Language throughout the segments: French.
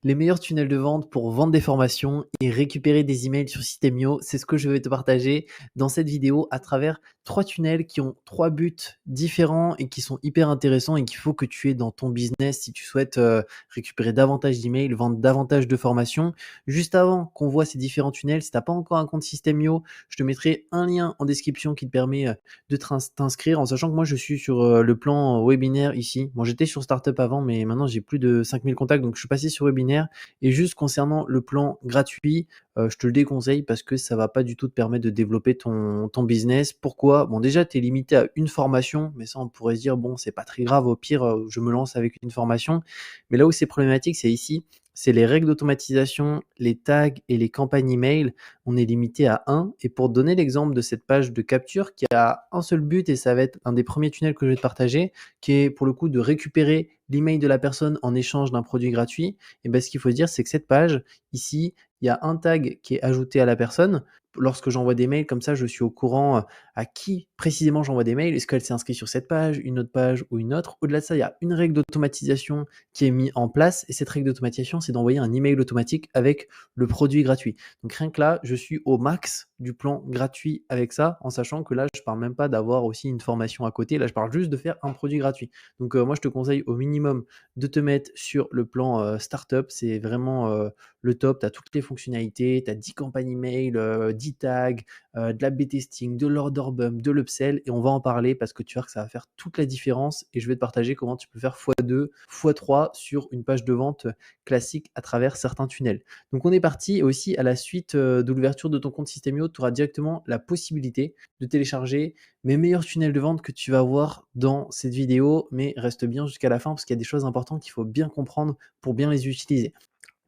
Les meilleurs tunnels de vente pour vendre des formations et récupérer des emails sur Systemio, c'est ce que je vais te partager dans cette vidéo à travers 3 tunnels qui ont 3 buts différents et qui sont hyper intéressants et qu'il faut que tu aies dans ton business si tu souhaites, récupérer davantage d'emails, vendre davantage de formations. Juste avant qu'on voit ces différents tunnels, si tu as pas encore un compte Systemio, je te mettrai un lien en description qui te permet, de t'inscrire en sachant que moi je suis sur, le plan webinaire ici. Bon, j'étais sur Startup avant, mais maintenant j'ai plus de 5000 contacts, donc je suis passé sur webinaire. Et juste concernant le plan gratuit, je te le déconseille parce que ça va pas du tout te permettre de développer ton business. Pourquoi? Bon, déjà, tu es limité à une formation, mais ça, on pourrait se dire: «Bon, c'est pas très grave, au pire, je me lance avec une formation». Mais là où c'est problématique, c'est ici, c'est les règles d'automatisation, les tags et les campagnes email. On est limité à 1. Et pour te donner l'exemple de cette page de capture qui a un seul but, et ça va être un des premiers tunnels que je vais te partager, qui est pour le coup de récupérer l'email de la personne en échange d'un produit gratuit. Et ben, ce qu'il faut se dire, c'est que cette page, ici, il y a un tag qui est ajouté à la personne. Lorsque j'envoie des mails comme ça, je suis au courant à qui précisément j'envoie des mails. Est-ce qu'elle s'est inscrite sur cette page, une autre page ou une autre? Au-delà de ça, il y a une règle d'automatisation qui est mise en place. Et cette règle d'automatisation, c'est d'envoyer un email automatique avec le produit gratuit. Donc rien que là, je suis au max du plan gratuit avec ça, en sachant que là, je parle même pas d'avoir aussi une formation à côté. Là, je parle juste de faire un produit gratuit. Donc moi, je te conseille au minimum de te mettre sur le plan startup. C'est vraiment le top. Tu as toutes les fonctionnalités, tu as 10 campagnes email, 10 tags, de l'A/B testing, de l'order bump, de l'upsell. Et on va en parler parce que tu vois que ça va faire toute la différence. Et je vais te partager comment tu peux faire x2, x3 sur une page de vente classique à travers certains tunnels. Donc on est parti. Et aussi à la suite de l'ouverture de ton compte Systemio, tu auras directement la possibilité de télécharger mes meilleurs tunnels de vente que tu vas voir dans cette vidéo, mais reste bien jusqu'à la fin parce qu'il y a des choses importantes qu'il faut bien comprendre pour bien les utiliser.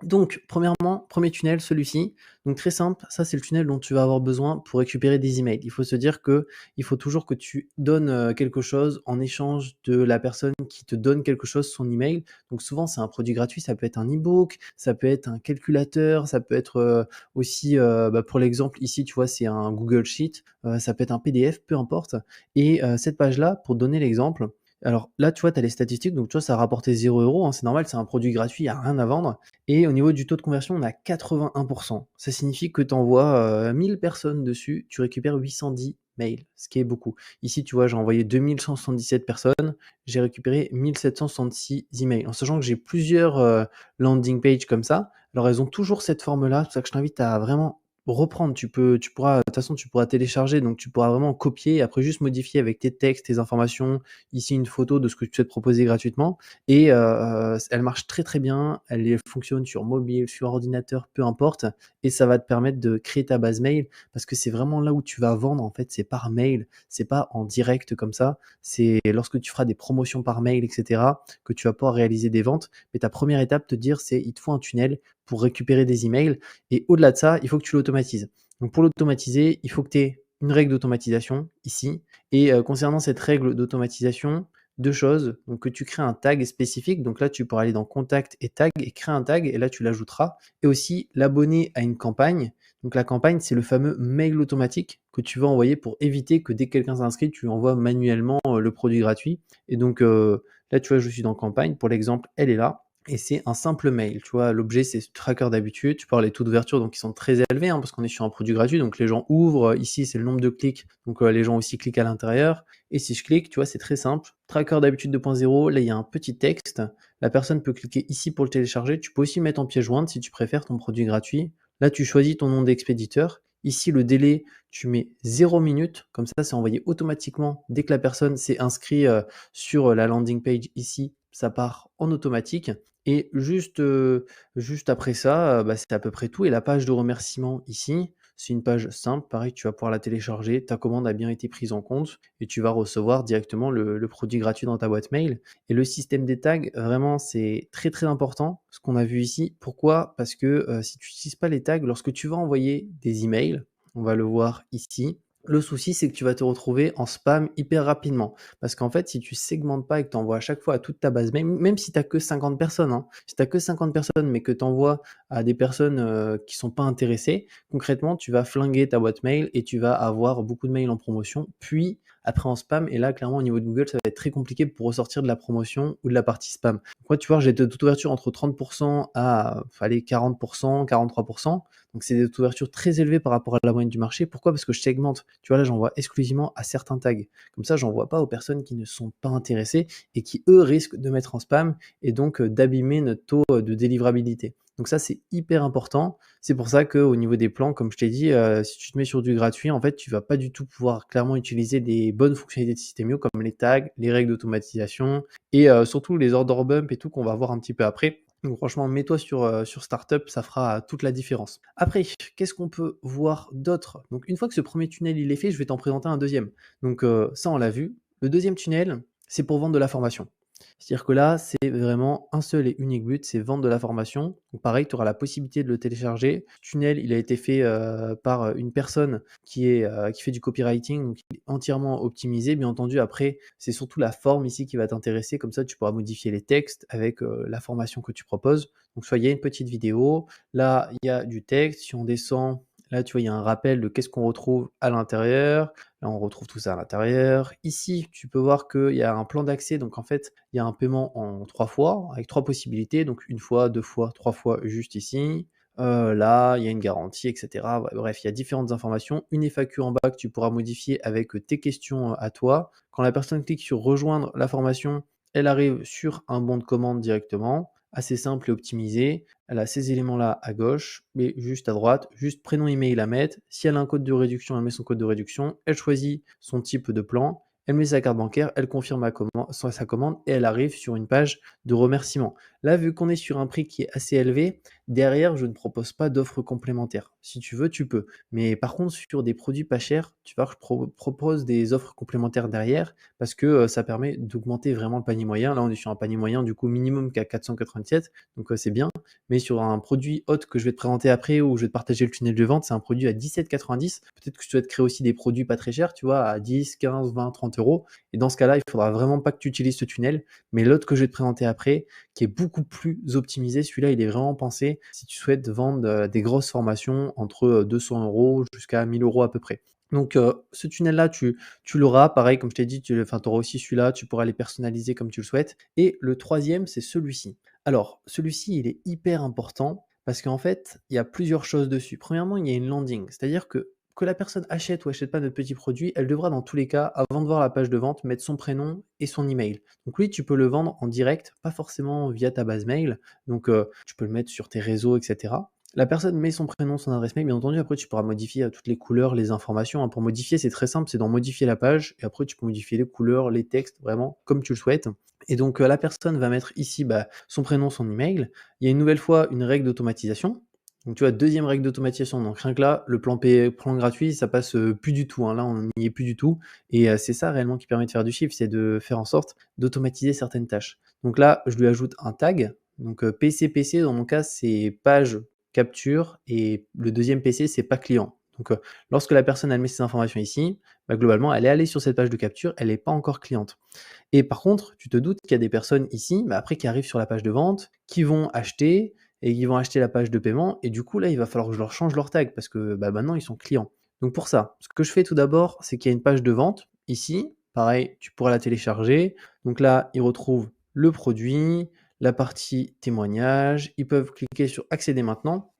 Donc, premièrement, premier tunnel, celui-ci. Donc très simple, ça c'est le tunnel dont tu vas avoir besoin pour récupérer des emails. Il faut se dire que il faut toujours que tu donnes quelque chose en échange de la personne qui te donne quelque chose, son email. Donc souvent c'est un produit gratuit, ça peut être un e-book, ça peut être un calculateur, ça peut être aussi, pour l'exemple ici, tu vois, c'est un Google Sheet, ça peut être un PDF, peu importe. Et cette page-là, pour te donner l'exemple, alors là, tu vois, tu as les statistiques, donc tu vois, ça a rapporté 0 €, hein, c'est normal, c'est un produit gratuit, il y a rien à vendre. Et au niveau du taux de conversion, on a 81. Ça signifie que tu envoies 1000 personnes dessus, tu récupères 810 mails, ce qui est beaucoup. Ici, tu vois, j'ai envoyé 2177 personnes, j'ai récupéré 1766 emails. En sachant que j'ai plusieurs landing pages comme ça. Alors, elles ont toujours cette forme-là, c'est pour ça que je t'invite à vraiment reprendre. Tu pourras, de toute façon, tu pourras télécharger, donc tu pourras vraiment copier et après juste modifier avec tes textes, tes informations, ici une photo de ce que tu souhaites proposer gratuitement. Et elle marche très très bien, elle fonctionne sur mobile, sur ordinateur, peu importe. Et ça va te permettre de créer ta base mail parce que c'est vraiment là où tu vas vendre. En fait, c'est par mail, c'est pas en direct comme ça. C'est lorsque tu feras des promotions par mail, etc., que tu vas pouvoir réaliser des ventes. Mais ta première étape, te dire, c'est il te faut un tunnel pour récupérer des emails. Et au-delà de ça, il faut que tu l'automatises. Donc pour l'automatiser, il faut que tu aies une règle d'automatisation ici. Et concernant cette règle d'automatisation, deux choses. Donc que tu crées un tag spécifique. Donc là, tu pourras aller dans contact et tag et créer un tag et là, tu l'ajouteras. Et aussi l'abonner à une campagne. Donc la campagne, c'est le fameux mail automatique que tu vas envoyer pour éviter que dès que quelqu'un s'inscrit, tu lui envoies manuellement le produit gratuit. Et donc là, tu vois, je suis dans campagne. Pour l'exemple, elle est là. Et c'est un simple mail, tu vois, l'objet c'est ce tracker d'habitude, tu peux avoir les taux d'ouverture donc qui sont très élevés parce qu'on est sur un produit gratuit, donc les gens ouvrent, ici c'est le nombre de clics, donc les gens aussi cliquent à l'intérieur. Et si je clique, tu vois, c'est très simple, tracker d'habitude 2.0, là il y a un petit texte, la personne peut cliquer ici pour le télécharger, tu peux aussi mettre en pièce jointe si tu préfères ton produit gratuit. Là tu choisis ton nom d'expéditeur, ici le délai, tu mets 0 minute, comme ça c'est envoyé automatiquement dès que la personne s'est inscrite sur la landing page ici, ça part en automatique. Et juste après ça, c'est à peu près tout. Et la page de remerciement ici, c'est une page simple. Pareil, tu vas pouvoir la télécharger. Ta commande a bien été prise en compte et tu vas recevoir directement le produit gratuit dans ta boîte mail. Et le système des tags, vraiment, c'est très très important, ce qu'on a vu ici. Pourquoi? Parce que si tu n'utilises pas les tags, lorsque tu vas envoyer des emails, on va le voir ici, le souci, c'est que tu vas te retrouver en spam hyper rapidement. Parce qu'en fait, si tu segmentes pas et que tu envoies à chaque fois à toute ta base, même si tu as que 50 personnes, si tu as que 50 personnes, mais que tu envoies à des personnes qui sont pas intéressées, concrètement, tu vas flinguer ta boîte mail et tu vas avoir beaucoup de mails en promotion. Puis, après en spam. Et là, clairement, au niveau de Google, ça va être très compliqué pour ressortir de la promotion ou de la partie spam. Donc, moi, tu vois, j'ai des taux d'ouverture entre 30% à allez, 40%, 43%. Donc, c'est des taux d'ouverture très élevés par rapport à la moyenne du marché. Pourquoi? Parce que je segmente. Tu vois, là, j'envoie exclusivement à certains tags. Comme ça, j'envoie pas aux personnes qui ne sont pas intéressées et qui, eux, risquent de mettre en spam et donc d'abîmer notre taux de délivrabilité. Donc ça, c'est hyper important. C'est pour ça qu'au niveau des plans, comme je t'ai dit, si tu te mets sur du gratuit, en fait, tu vas pas du tout pouvoir clairement utiliser des bonnes fonctionnalités de System.io comme les tags, les règles d'automatisation et surtout les order bump et tout qu'on va voir un petit peu après. Donc franchement, mets-toi sur Startup, ça fera toute la différence. Après, qu'est-ce qu'on peut voir d'autre? Donc une fois que ce premier tunnel il est fait, je vais t'en présenter un deuxième. Donc ça, on l'a vu. Le deuxième tunnel, c'est pour vendre de la formation. C'est-à-dire que là, c'est vraiment un seul et unique but, c'est vendre de la formation. Donc pareil, tu auras la possibilité de le télécharger. Ce tunnel, il a été fait par une personne qui fait du copywriting, donc il est entièrement optimisé. Bien entendu, après, c'est surtout la forme ici qui va t'intéresser. Comme ça, tu pourras modifier les textes avec la formation que tu proposes. Donc soit il y a une petite vidéo, là, il y a du texte. Si on descend, là, tu vois, il y a un rappel de qu'est-ce qu'on retrouve à l'intérieur. Là, on retrouve tout ça à l'intérieur. Ici, tu peux voir qu'il y a un plan d'accès. Donc, en fait, il y a un paiement en 3 fois, avec 3 possibilités. Donc, 1 fois, 2 fois, 3 fois, juste ici. Là, il y a une garantie, etc. Ouais, bref, il y a différentes informations. Une FAQ en bas que tu pourras modifier avec tes questions à toi. Quand la personne clique sur rejoindre la formation, elle arrive sur un bon de commande directement. Assez simple et optimisé. Elle a ces éléments-là à gauche, mais juste à droite, juste prénom, email à mettre. Si elle a un code de réduction, elle met son code de réduction. Elle choisit son type de plan. Elle met sa carte bancaire, elle confirme sa commande et elle arrive sur une page de remerciement. Là, vu qu'on est sur un prix qui est assez élevé, derrière, je ne propose pas d'offres complémentaires. Si tu veux, tu peux. Mais par contre, sur des produits pas chers, tu vois, je propose des offres complémentaires derrière parce que ça permet d'augmenter vraiment le panier moyen. Là, on est sur un panier moyen du coup minimum qu'à 497, donc c'est bien. Mais sur un produit haut que je vais te présenter après ou je vais te partager le tunnel de vente, c'est un produit à 17,90. Peut-être que tu souhaites créer aussi des produits pas très chers, tu vois, à 10, 15, 20, 30 euros. Et dans ce cas-là, il faudra vraiment pas que tu utilises ce tunnel. Mais l'autre que je vais te présenter après, qui est beaucoup plus optimisé, celui-là, il est vraiment pensé si tu souhaites vendre des grosses formations entre 200 euros jusqu'à 1000 euros à peu près. Donc ce tunnel-là, tu l'auras, pareil, comme je t'ai dit, tu auras aussi celui-là, tu pourras les personnaliser comme tu le souhaites. Et le troisième, c'est celui-ci. Alors, celui-ci, il est hyper important parce qu'en fait, il y a plusieurs choses dessus. Premièrement, il y a une landing, c'est-à-dire que la personne achète ou achète pas notre petit produit, elle devra dans tous les cas, avant de voir la page de vente, mettre son prénom et son email. Donc oui, tu peux le vendre en direct, pas forcément via ta base mail. Donc tu peux le mettre sur tes réseaux, etc. La personne met son prénom, son adresse mail, bien entendu, après tu pourras modifier toutes les couleurs, les informations, hein. Pour modifier, c'est très simple, c'est d'en modifier la page, et après tu peux modifier les couleurs, les textes, vraiment comme tu le souhaites. Et donc la personne va mettre ici son prénom, son email. Il y a une nouvelle fois une règle d'automatisation. Donc tu vois, deuxième règle d'automatisation. Donc rien que là, le plan gratuit, ça passe plus du tout, hein. Là, on n'y est plus du tout. Et c'est ça réellement qui permet de faire du chiffre, c'est de faire en sorte d'automatiser certaines tâches. Donc là, je lui ajoute un tag. Donc PC, dans mon cas, c'est page capture et le deuxième PC, c'est pas client. Donc lorsque la personne elle met ses informations ici, globalement, elle est allée sur cette page de capture, elle n'est pas encore cliente. Et par contre, tu te doutes qu'il y a des personnes ici, après qui arrivent sur la page de vente, qui vont acheter et qui vont acheter la page de paiement. Et du coup, là, il va falloir que je leur change leur tag parce que maintenant, ils sont clients. Donc pour ça, ce que je fais tout d'abord, c'est qu'il y a une page de vente ici. Pareil, tu pourras la télécharger. Donc là, ils retrouvent le produit, la partie témoignage. Ils peuvent cliquer sur accéder maintenant.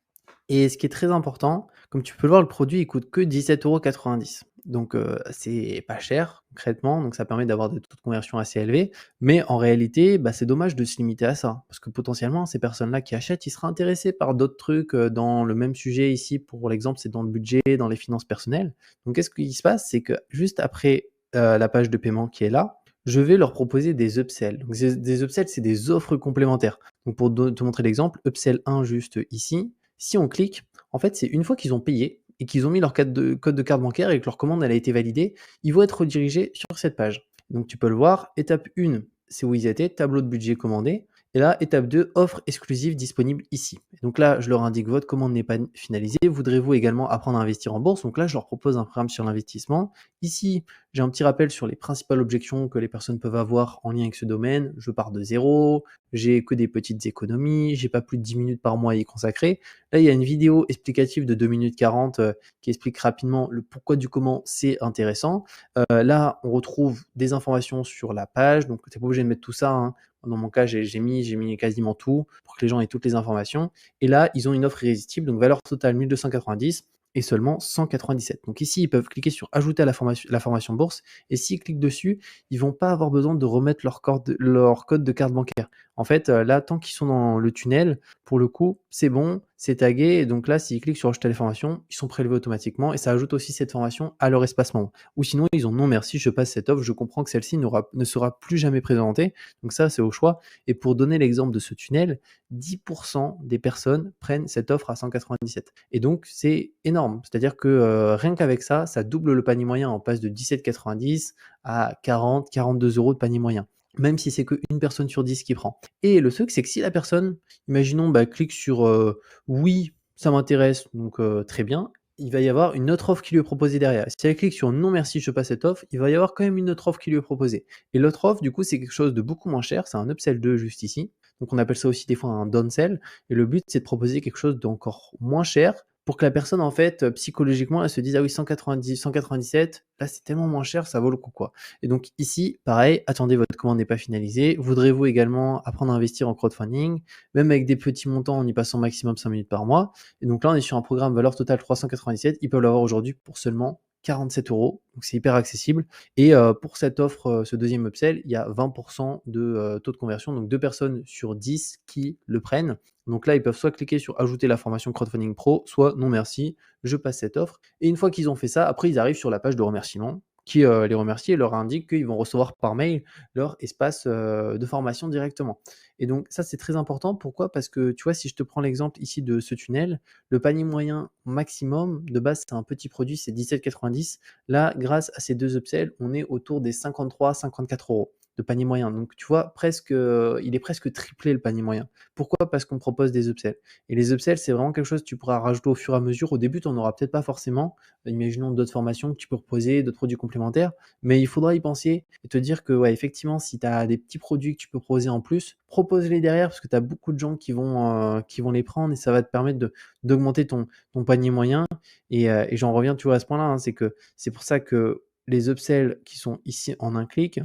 Et ce qui est très important, comme tu peux le voir, le produit il coûte que 17,90 €. Donc c'est pas cher concrètement, donc ça permet d'avoir des taux de conversion assez élevés. Mais en réalité, c'est dommage de se limiter à ça. Parce que potentiellement, ces personnes-là qui achètent, ils seraient intéressés par d'autres trucs dans le même sujet ici. Pour l'exemple, c'est dans le budget, dans les finances personnelles. Donc qu'est-ce qui se passe? C'est que juste après la page de paiement qui est là, je vais leur proposer des upsells. Donc des upsells, c'est des offres complémentaires. Donc pour te montrer l'exemple, upsell 1 juste ici. Si on clique, en fait, c'est une fois qu'ils ont payé et qu'ils ont mis leur code de carte bancaire et que leur commande elle a été validée, ils vont être redirigés sur cette page. Donc tu peux le voir, étape 1, c'est où ils étaient, tableau de budget commandé. Et là, étape 2, offre exclusive disponible ici. Et donc là, je leur indique votre commande n'est pas finalisée. Voudrez-vous également apprendre à investir en bourse? Donc là, je leur propose un programme sur l'investissement. Ici, j'ai un petit rappel sur les principales objections que les personnes peuvent avoir en lien avec ce domaine. Je pars de zéro, j'ai que des petites économies, j'ai pas plus de 10 minutes par mois à y consacrer. Là, il y a une vidéo explicative de 2 minutes 40 qui explique rapidement le pourquoi du comment c'est intéressant. Là, on retrouve des informations sur la page, donc tu n'es pas obligé de mettre tout ça, hein. Dans mon cas, j'ai mis quasiment tout pour que les gens aient toutes les informations. Et là, ils ont une offre irrésistible, donc valeur totale 1290 et seulement 197. Donc ici, ils peuvent cliquer sur ajouter à la formation bourse. Et s'ils cliquent dessus, ils vont pas avoir besoin de remettre leur code de carte bancaire. En fait, là, tant qu'ils sont dans le tunnel, pour le coup, c'est bon, c'est tagué. Et donc là, s'ils cliquent sur ajouter les formations, ils sont prélevés automatiquement et ça ajoute aussi cette formation à leur espace membre. Ou sinon, ils ont non merci, je passe cette offre, je comprends que celle-ci ne sera plus jamais présentée. Donc ça, c'est au choix. Et pour donner l'exemple de ce tunnel, 10% des personnes prennent cette offre à 197. Et donc, c'est énorme. C'est-à-dire que rien qu'avec ça, ça double le panier moyen. On passe de 17,90 à 40, 42 euros de panier moyen. Même si c'est qu'une personne sur 10 qui prend. Et le truc, c'est que si la personne, imaginons, clique sur oui, ça m'intéresse, donc très bien, il va y avoir une autre offre qui lui est proposée derrière. Si elle clique sur non merci, je passe cette offre, il va y avoir quand même une autre offre qui lui est proposée. Et l'autre offre, du coup, c'est quelque chose de beaucoup moins cher, c'est un upsell 2 juste ici. Donc on appelle ça aussi des fois un downsell. Et le but, c'est de proposer quelque chose d'encore moins cher pour que la personne, en fait, psychologiquement, elle se dise ah oui, 190, 197, là c'est tellement moins cher, ça vaut le coup quoi. Et donc ici, pareil, attendez, votre commande n'est pas finalisée. Voudrez-vous également apprendre à investir en crowdfunding, même avec des petits montants en y passant maximum 5 minutes par mois. Et donc là, on est sur un programme valeur totale 397. Ils peuvent l'avoir aujourd'hui pour seulement 47 euros. Donc c'est hyper accessible. Et pour cette offre, ce deuxième upsell, il y a 20% de taux de conversion. Donc 2 personnes sur 10 qui le prennent. Donc là, ils peuvent soit cliquer sur ajouter la formation crowdfunding pro, soit non merci, je passe cette offre. Et une fois qu'ils ont fait ça, après ils arrivent sur la page de remerciement qui les remercie et leur indique qu'ils vont recevoir par mail leur espace de formation directement. Et donc ça, c'est très important. Pourquoi? Parce que tu vois, si je te prends l'exemple ici de ce tunnel, le panier moyen maximum, de base, c'est un petit produit, c'est 17,90. Là, grâce à ces deux upsells, on est autour des 53-54 euros de panier moyen. Donc tu vois, presque, il est presque triplé le panier moyen. Pourquoi? Parce qu'on propose des upsells. Et les upsells, c'est vraiment quelque chose que tu pourras rajouter au fur et à mesure. Au début, tu n'en auras peut-être pas forcément. Imaginons d'autres formations que tu peux proposer, d'autres produits complémentaires. Mais il faudra y penser et te dire que, ouais, effectivement, si tu as des petits produits que tu peux proposer en plus, propose-les derrière parce que tu as beaucoup de gens qui vont les prendre et ça va te permettre d'augmenter ton panier moyen. Et j'en reviens toujours à ce point-là, hein, c'est que c'est pour ça que les upsells qui sont ici en un clic,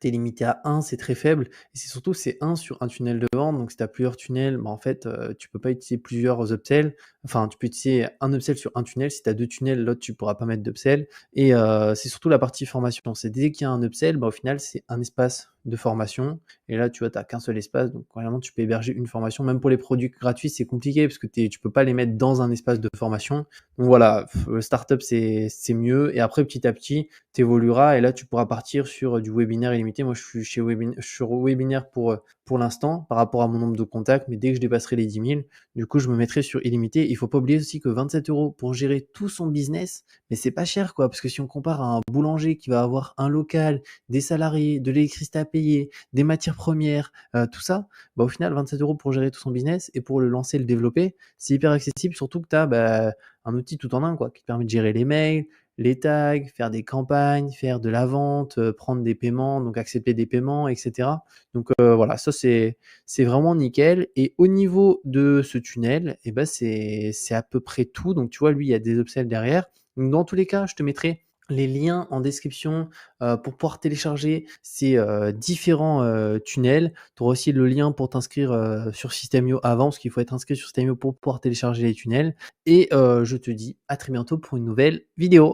tu es limité à un, c'est très faible. Et c'est surtout, c'est un sur un tunnel de vente. Donc, si tu as plusieurs tunnels, en fait, tu peux pas utiliser plusieurs upsells. Enfin, tu peux utiliser un upsell sur un tunnel. Si tu as deux tunnels, l'autre, tu pourras pas mettre d'upsell. Et c'est surtout la partie formation. C'est dès qu'il y a un upsell, au final, c'est un espace de formation. Et là, tu vois, tu n'as qu'un seul espace. Donc, vraiment, tu peux héberger une formation. Même pour les produits gratuits, c'est compliqué parce que tu peux pas les mettre dans un espace de formation. Donc, voilà, le startup, c'est mieux. Et après, petit à petit, tu évolueras et là, tu pourras partir sur du webinaire illimité. Moi, je suis sur webinaire pour l'instant par rapport à mon nombre de contacts. Mais dès que je dépasserai les 10 000, du coup, je me mettrai sur illimité. Il faut pas oublier aussi que 27 euros pour gérer tout son business, mais c'est pas cher, quoi. Parce que si on compare à un boulanger qui va avoir un local, des salariés, de l'électricité à payer, des matières premières, tout ça, au final, 27 euros pour gérer tout son business et pour le lancer, le développer, c'est hyper accessible, surtout que tu as un outil tout en un, quoi, qui te permet de gérer les mails, les tags, faire des campagnes, faire de la vente, prendre des paiements, donc accepter des paiements, etc. Donc voilà, ça c'est vraiment nickel. Et au niveau de ce tunnel, c'est à peu près tout. Donc tu vois, lui, il y a des upsells derrière. Donc dans tous les cas, je te mettrai les liens en description pour pouvoir télécharger ces différents tunnels. Tu auras aussi le lien pour t'inscrire sur System.io avant, parce qu'il faut être inscrit sur System.io pour pouvoir télécharger les tunnels. Et je te dis à très bientôt pour une nouvelle vidéo.